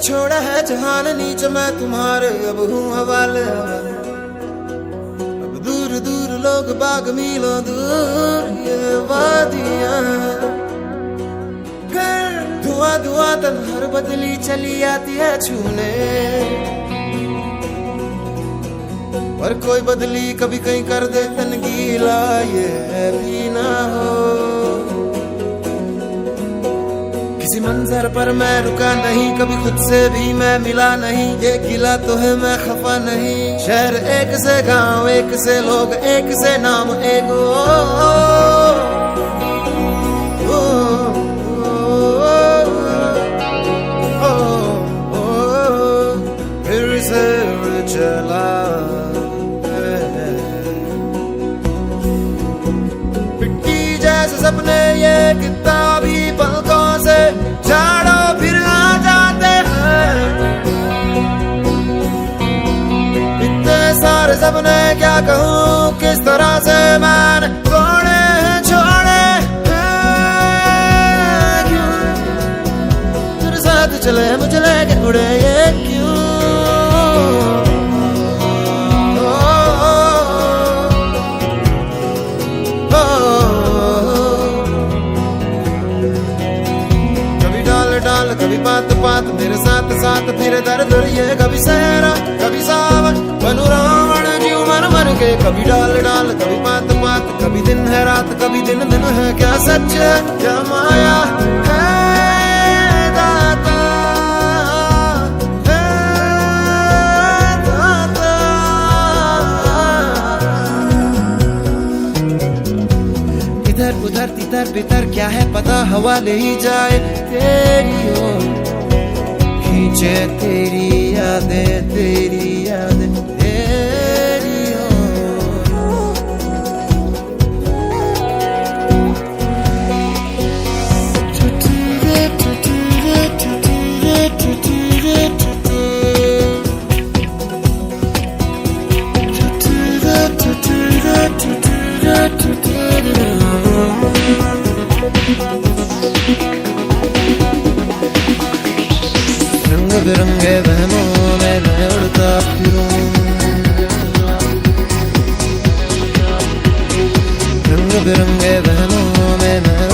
छोड़ा है जहान नीच मैं तुम्हारे अब हूँ हवाले। अब दूर दूर लोग बाग मीलों दूर ये वादियां, फिर धुआं धुआं तन्हार बदली चली आती है छूने। और कोई बदली कभी कहीं कर दे तन गीला ये भी ना हो। किसी मंजर पर मैं रुका नहीं, कभी खुद से भी मैं मिला नहीं। ये गिला तो है मैं खफा नहीं। शहर एक से गांव एक से लोग एक से नाम एक फिर से चला सपने ये किताबी पलकों से झाड़ो फिर आ जाते हैं। इतने सारे सपने क्या कहूँ किस तरह से मैंने तोड़े हैं छोड़े हैं। क्यों तेरे साथ चले मुझे लेके उड़े ये क्यों। कभी बात बात मेरे साथ साथ फिर दर दर ये कभी सहरा कभी सावन बनू रावण जीव मन मन के। कभी डाल डाल कभी बात बात, कभी दिन है रात कभी दिन दिन है। क्या सच है क्या माया है दाता है दाता। इधर उधर तितर बितर क्या है पता, हवा ले ही जाए तेरी ओर। खींचे तेरी यादें तेरी यादें तेरी ओर। रंग बिरंगे वहमों में मैं उड़ता फिरूं, रंग बिरंगे वहमों में मैं